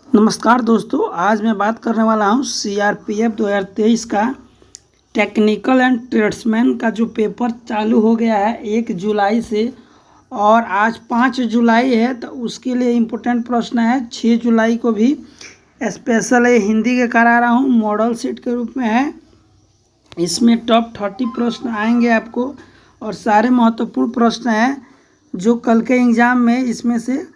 नमस्कार दोस्तों, आज मैं बात करने वाला हूँ सीआरपीएफ 2023 का टेक्निकल एंड ट्रेड्समैन का जो पेपर चालू हो गया है 1 जुलाई से और आज 5 जुलाई है। तो उसके लिए इम्पोर्टेंट प्रश्न है। 6 जुलाई को भी स्पेशल हिंदी के करा रहा हूँ, मॉडल सीट के रूप में है। इसमें टॉप 30 प्रश्न आएंगे आपको और सारे महत्वपूर्ण प्रश्न हैं जो कल के एग्ज़ाम में इसमें से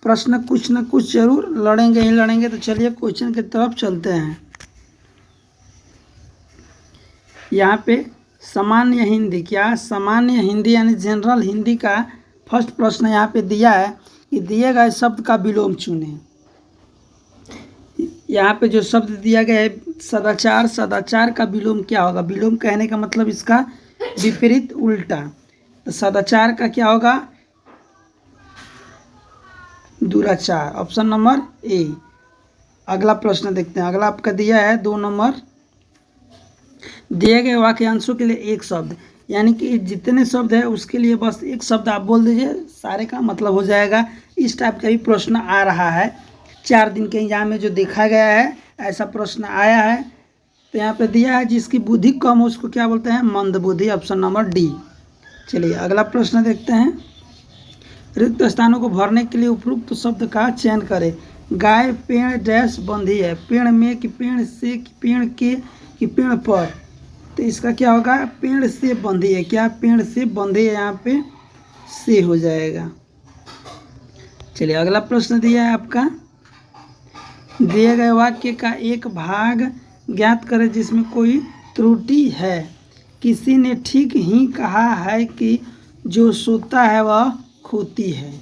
प्रश्न कुछ न कुछ जरूर लड़ेंगे ही लड़ेंगे। तो चलिए क्वेश्चन की तरफ चलते हैं। यहाँ पे सामान्य हिंदी, क्या सामान्य हिंदी यानी जनरल हिंदी का फर्स्ट प्रश्न यहाँ पे दिया है कि दिए गए शब्द का विलोम चुनें। यहाँ पे जो शब्द दिया गया है सदाचार, सदाचार का विलोम क्या होगा? विलोम कहने का मतलब इसका विपरीत, उल्टा। तो सदाचार का क्या होगा? दुराचार, ऑप्शन नंबर ए। अगला प्रश्न देखते हैं। अगला आपका दिया है 2 नंबर, दिए गए वाक्यांशों के लिए एक शब्द, यानी कि जितने शब्द है उसके लिए बस एक शब्द आप बोल दीजिए, सारे का मतलब हो जाएगा। इस टाइप का भी प्रश्न आ रहा है 4 दिन के एग्जाम में, जो देखा गया है ऐसा प्रश्न आया है। तो यहाँ पे दिया है जिसकी बुद्धि कम हो उसको क्या बोलते हैं? मंद बुद्धि, ऑप्शन नंबर डी। चलिए अगला प्रश्न देखते हैं। रिक्त स्थानों को भरने के लिए उपयुक्त शब्द का चयन करें। गाय पेड़ डैश बंधी है, पेड़ में कि पेड़ से कि पेड़ के कि पेड़ पर। तो इसका क्या होगा? पेड़ से बंधी है। क्या पेड़ से बंधी है? यहाँ पे से हो जाएगा। चलिए अगला प्रश्न दिया है आपका, दिए गए वाक्य का एक भाग ज्ञात करें जिसमें कोई त्रुटि है। किसी ने ठीक ही कहा है कि जो सोता है वह खोती है।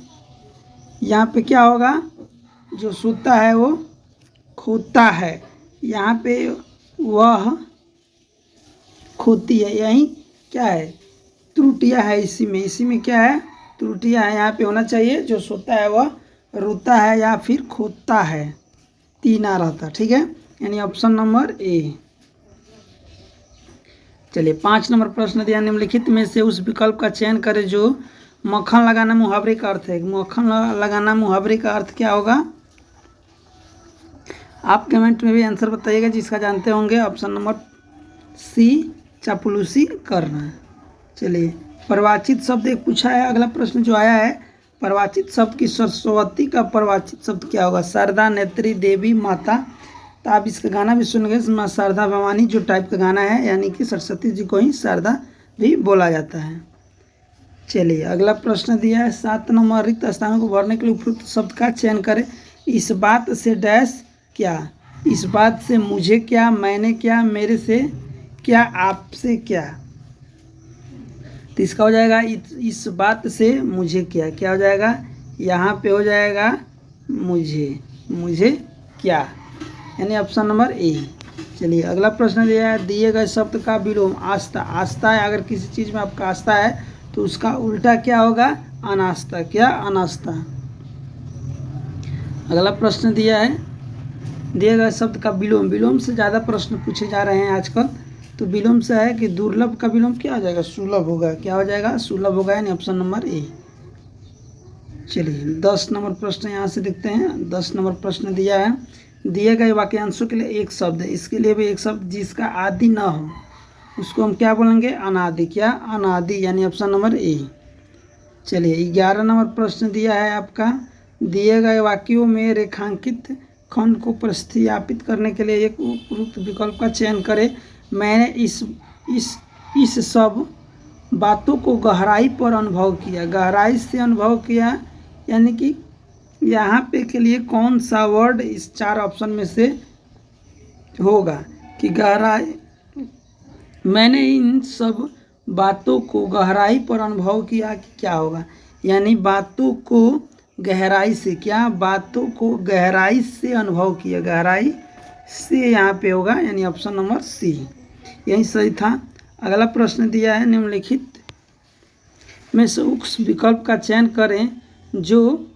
यहाँ पे क्या होगा? जो सोता है वो खोता है, यहाँ पे वह खोती है। यही क्या है? त्रुटियां है इसी में क्या है? त्रुटियां है। यहाँ पे होना चाहिए जो सोता है वह रोता है या फिर खोता है, तीन आ रहता। ठीक है, यानी ऑप्शन नंबर ए। चलिए 5 नंबर प्रश्न दिया, निम्नलिखित में से उस विकल्प का चयन करें जो मक्खन लगाना मुहावरे का अर्थ है। मक्खन लगाना मुहावरे का अर्थ क्या होगा? आप कमेंट में भी आंसर बताइएगा जिसका जानते होंगे। ऑप्शन नंबर सी, चापलूसी करना। चलिए परिवाचित शब्द एक पूछा है। अगला प्रश्न जो आया है, परिवाचित शब्द की सरस्वती का परिवाचित शब्द क्या होगा? शारदा, नेत्री, देवी, माता। तो आप इसका गाना भी सुनेंगे, माँ शारदा भवानी जो टाइप का गाना है, यानी कि सरस्वती जी को ही शारदा भी बोला जाता है। चलिए अगला प्रश्न दिया है 7 नंबर, रिक्त स्थानों को भरने के लिए उपयुक्त शब्द का चयन करें। इस बात से डैश क्या? इस बात से मुझे क्या, मैंने क्या, मेरे से क्या, आपसे क्या। तो इसका हो जाएगा इस बात से मुझे क्या। क्या हो जाएगा? यहाँ पे हो जाएगा मुझे क्या, यानी ऑप्शन नंबर ए। चलिए अगला प्रश्न दिया है, दिए गए शब्द का विलोम। आस्था, आस्था है। अगर किसी चीज़ में आपका आस्था है तो उसका उल्टा क्या होगा? अनास्था। क्या? अनास्था। अगला प्रश्न दिया है, दिए गए शब्द का विलोम। विलोम से ज़्यादा प्रश्न पूछे जा रहे हैं आजकल। तो विलोम से है कि दुर्लभ का विलोम क्या हो जाएगा? सुलभ होगा। क्या हो जाएगा? सुलभ होगा, यानी ऑप्शन नंबर ए। चलिए 10 नंबर प्रश्न यहाँ से देखते हैं। 10 नंबर प्रश्न दिया है, दिए गए वाक्यांशों के लिए एक शब्द। इसके लिए भी एक शब्द जिसका आदि ना हो उसको हम क्या बोलेंगे? अनादि। क्या? अनादि, यानी ऑप्शन नंबर ए। चलिए 11 नंबर प्रश्न दिया है आपका, दिए गए वाक्यों में रेखांकित खंड को प्रतिस्थापित करने के लिए एक उपयुक्त विकल्प का चयन करें। मैंने इस सब बातों को गहराई पर अनुभव किया। गहराई से अनुभव किया, यानी कि यहाँ पे के लिए कौन सा वर्ड इस 4 ऑप्शन में से होगा कि गहराई? मैंने इन सब बातों को गहराई पर अनुभव किया कि क्या होगा? यानी बातों को गहराई से, क्या? बातों को गहराई से अनुभव किया, गहराई से यहाँ पे होगा, यानी ऑप्शन नंबर सी। यही सही था। अगला प्रश्न दिया है, निम्नलिखित में से उस विकल्प का चयन करें जो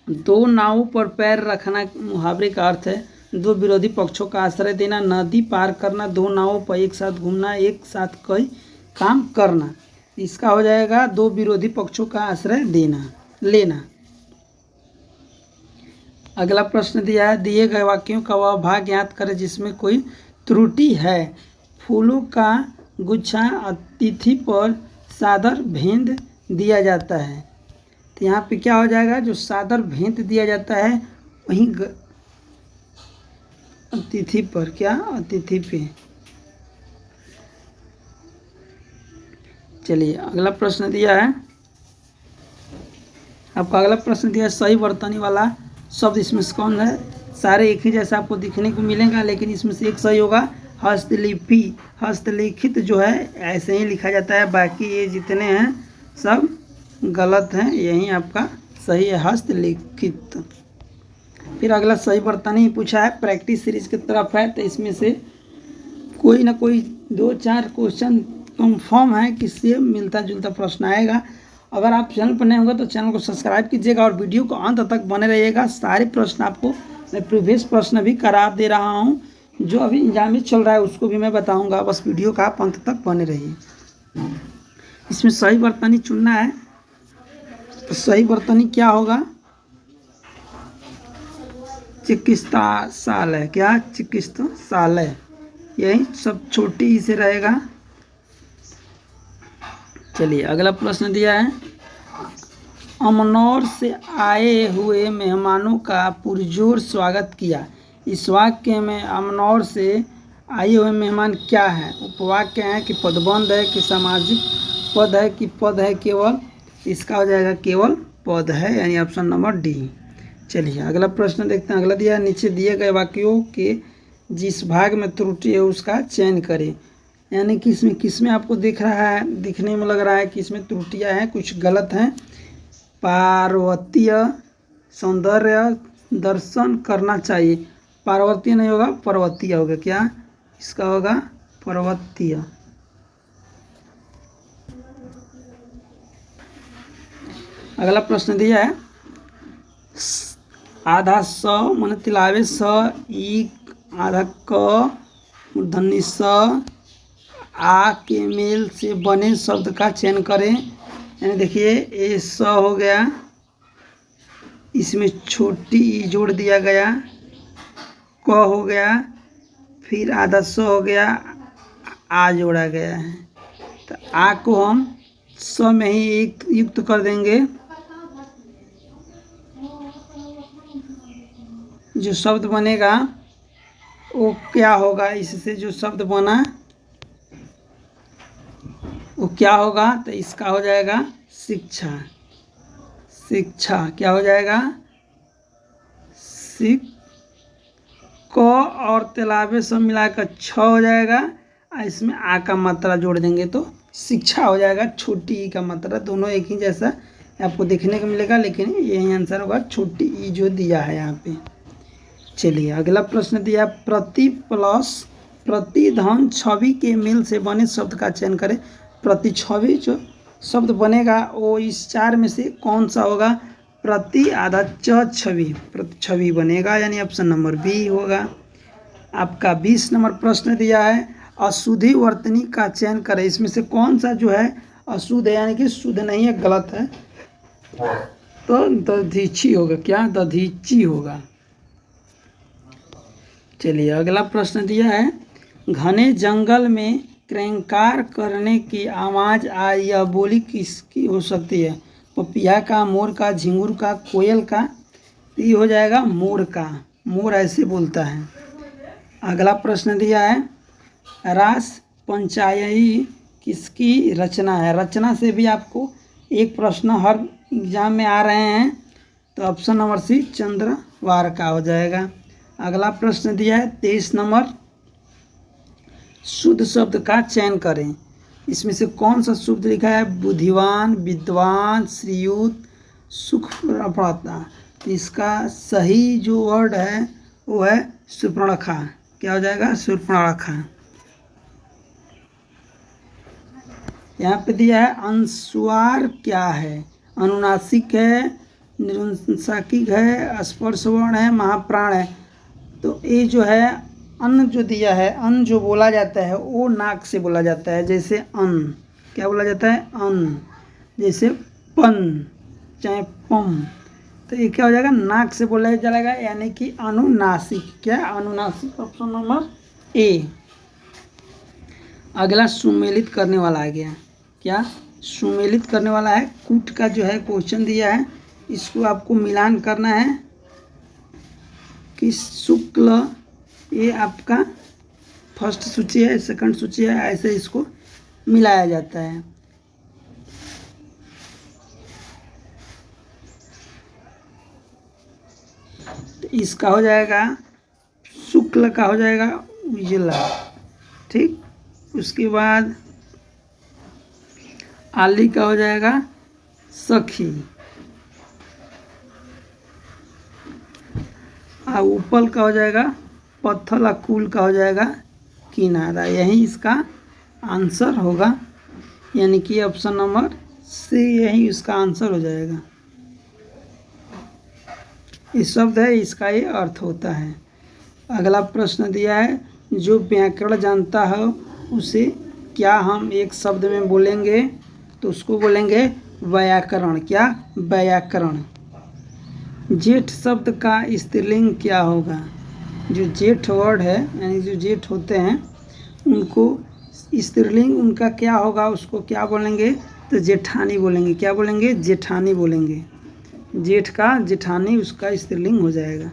2 नावों पर पैर रखना मुहावरे का अर्थ है। 2 विरोधी पक्षों का आश्रय देना, नदी पार करना, 2 नावों पर एक साथ घूमना, एक साथ कई काम करना। इसका हो जाएगा 2 विरोधी पक्षों का आश्रय लेना। अगला प्रश्न दिया है, दिए गए वाक्यों का वह भाग ज्ञात करें जिसमें कोई त्रुटि है। फूलों का गुच्छा अतिथि पर सादर भेंट दिया जाता है। तो यहाँ पे क्या हो जाएगा, जो सादर भेंट दिया जाता है वहीं अतिथि पर, क्या अतिथि पे। चलिए अगला प्रश्न दिया है आपको, अगला प्रश्न दिया है सही वर्तनी वाला शब्द इसमें से कौन है। सारे एक ही जैसा आपको दिखने को मिलेगा, लेकिन इसमें से एक सही होगा हस्तलिपि। हस्तलिखित जो है ऐसे ही लिखा जाता है, बाकी ये जितने हैं सब गलत हैं, यही आपका सही है हस्तलिखित। फिर अगला सही वर्तनी पूछा है, प्रैक्टिस सीरीज की तरफ है, तो इसमें से कोई ना कोई 2-4 क्वेश्चन कंफर्म है कि सेम मिलता जुलता प्रश्न आएगा। अगर आप चैनल पर नए होंगे तो चैनल को सब्सक्राइब कीजिएगा और वीडियो को अंत तक बने रहिएगा। सारे प्रश्न आपको मैं प्रीवियस प्रश्न भी करा दे रहा हूँ, जो अभी एग्जाम में चल रहा है उसको भी मैं बताऊँगा, बस वीडियो का आप अंत तक बने रहिए। इसमें सही वर्तनी चुनना है, तो सही वर्तनी क्या होगा, चिकित्सालय। क्या चिकित्सालय, यही सब छोटी ही से रहेगा। चलिए अगला प्रश्न दिया है, अमनौर से आए हुए मेहमानों का पुरजोर स्वागत किया। इस वाक्य में अमनौर से आए हुए मेहमान क्या है। उपवाक्य है कि पदबंध है कि सामाजिक पद है कि पद है केवल। इसका हो जाएगा केवल पद है, यानी ऑप्शन नंबर डी। चलिए अगला प्रश्न देखते हैं। अगला दिया है, नीचे दिए गए वाक्यों के जिस भाग में त्रुटि है उसका चयन करें। यानी कि इसमें किसमें आपको दिख रहा है, दिखने में लग रहा है कि इसमें त्रुटियां हैं, कुछ गलत हैं। पार्वतीय सौंदर्य दर्शन करना चाहिए। पार्वतीय नहीं होगा, पर्वतीय होगा। क्या इसका होगा, पर्वतीय। अगला प्रश्न दिया है, आधा स मन तिलावे स ई आधा क मूर्धन्य स आ के मेल से बने शब्द का चयन करें। यानी देखिए ए स हो गया, इसमें छोटी ई जोड़ दिया गया, क हो गया, फिर आधा स हो गया, आ जोड़ा गया है। तो आ को हम स में ही एक युक्त कर देंगे। जो शब्द बनेगा वो क्या होगा, इससे जो शब्द बना वो क्या होगा, तो इसका हो जाएगा शिक्षा। शिक्षा क्या हो जाएगा, सिक क और तिलावे सब मिलाकर छ हो जाएगा, और इसमें आ का मात्रा जोड़ देंगे तो शिक्षा हो जाएगा। छोटी ई का मात्रा, दोनों एक ही जैसा आपको देखने को मिलेगा, लेकिन यही आंसर होगा छोटी ई जो दिया है यहाँ पे। चलिए अगला प्रश्न दिया, प्रति प्लस प्रतिधन छवि के मेल से बने शब्द का चयन करें। प्रति छवि जो शब्द बनेगा वो इस 4 में से कौन सा होगा। प्रति आधा च छवि, प्रति छवि बनेगा, यानी ऑप्शन नंबर बी होगा। आपका 20 नंबर प्रश्न दिया है, अशुद्धि वर्तनी का चयन करें। इसमें से कौन सा जो है अशुद्ध है, यानी कि शुद्ध नहीं है, गलत है, तो दधीची होगा। क्या दधीची होगा। चलिए अगला प्रश्न दिया है, घने जंगल में क्रैंकार करने की आवाज़ आई, यह बोली किसकी हो सकती है। पपिया का, मोर का, झिंगुर का, कोयल का। ये हो जाएगा मोर का, मोर ऐसे बोलता है। अगला प्रश्न दिया है, रास पंचायी किसकी रचना है। रचना से भी आपको एक प्रश्न हर एग्जाम में आ रहे हैं, तो ऑप्शन नंबर सी चंद्रवार का हो जाएगा। अगला प्रश्न दिया है 23 नंबर, शुद्ध शब्द का चयन करें। इसमें से कौन सा शब्द लिखा है, बुद्धिवान, विद्वान, श्रीयुत, सुख प्रता। इसका सही जो वर्ड है वो है सुपर्णखा। क्या हो जाएगा, सुपर्णखा। यहाँ पे दिया है, अनुस्वार क्या है। अनुनासिक है, निरुंसाकिक है, स्पर्श वर्ण है, महाप्राण है। तो ये जो है अन्न जो दिया है, अन्न जो बोला जाता है वो नाक से बोला जाता है। जैसे अन्न क्या बोला जाता है, अन्न। जैसे पन चाहे पम, तो ये क्या हो जाएगा, नाक से बोला जाएगा, यानी कि अनुनासिक। क्या, अनुनासिक, ऑप्शन नंबर ए। अगला सुमेलित करने वाला आ गया। क्या, सुमेलित करने वाला है। कूट का जो है क्वेश्चन दिया है, इसको आपको मिलान करना है कि शुक्ल, ये आपका फर्स्ट सूची है, सेकंड सूची है, ऐसे इसको मिलाया जाता है। तो इसका हो जाएगा, शुक्ल का हो जाएगा उजला, ठीक। उसके बाद आली का हो जाएगा सखी, और उपल का हो जाएगा पत्थल, और कुल का हो जाएगा किनारा। यही इसका आंसर होगा, यानी कि ऑप्शन नंबर सी यही इसका आंसर हो जाएगा। इस शब्द है, इसका ये अर्थ होता है। अगला प्रश्न दिया है, जो व्याकरण जानता है उसे क्या हम एक शब्द में बोलेंगे, तो उसको बोलेंगे व्याकरण। क्या, व्याकरण। जेठ शब्द का स्त्रीलिंग क्या होगा। जो जेठ वर्ड है, यानी जो जेठ होते हैं, उनको स्त्रीलिंग उनका क्या होगा, उसको क्या बोलेंगे, तो जेठानी बोलेंगे। क्या बोलेंगे, जेठानी बोलेंगे। जेठ का जेठानी उसका स्त्रीलिंग हो जाएगा।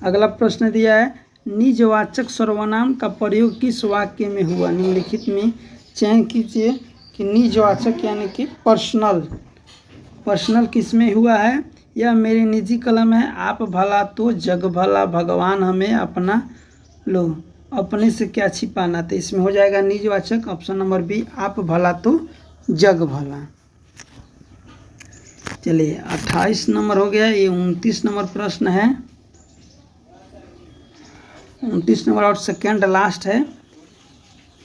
अगला प्रश्न दिया है, निजवाचक सर्वनाम का प्रयोग किस वाक्य में हुआ। निम्नलिखित में चयन कीजिए कि निजवाचक यानी कि पर्सनल किस में हुआ है। यह मेरी निजी कलम है, आप भला तो जग भला, भगवान हमें अपना लो, अपने से क्या छिपाना। तो इसमें हो जाएगा निजवाचक, ऑप्शन नंबर बी, आप भला तो जग भला। चलिए 28 नंबर हो गया। ये 29 नंबर प्रश्न है। 29 नंबर और सेकेंड लास्ट है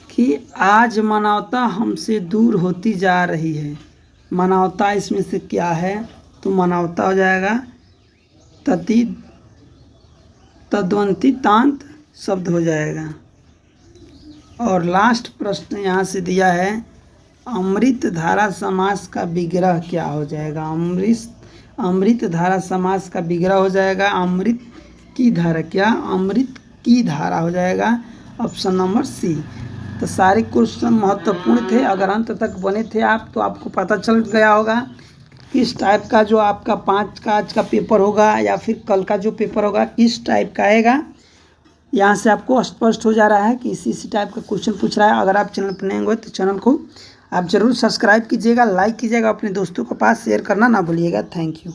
कि आज मानवता हमसे दूर होती जा रही है। मानवता इसमें से क्या है, तो मानवता हो जाएगा तद्वंती तांत शब्द हो जाएगा। और लास्ट प्रश्न यहाँ से दिया है, अमृत धारा समास का विग्रह क्या हो जाएगा। अमृत धारा समास का विग्रह हो जाएगा अमृत की धारा। क्या, अमृत की धारा हो जाएगा, ऑप्शन नंबर सी। तो सारे क्वेश्चन महत्वपूर्ण थे। अगर अंत तक बने थे आप, तो आपको पता चल गया होगा किस टाइप का जो आपका 5 का आज का पेपर होगा, या फिर कल का जो पेपर होगा किस टाइप का आएगा। यहाँ से आपको स्पष्ट हो जा रहा है कि इसी टाइप का क्वेश्चन पूछ रहा है। अगर आप चैनल पर नए होंगे तो चैनल को आप ज़रूर सब्सक्राइब कीजिएगा, लाइक कीजिएगा, अपने दोस्तों के पास शेयर करना ना भूलिएगा। Thank you.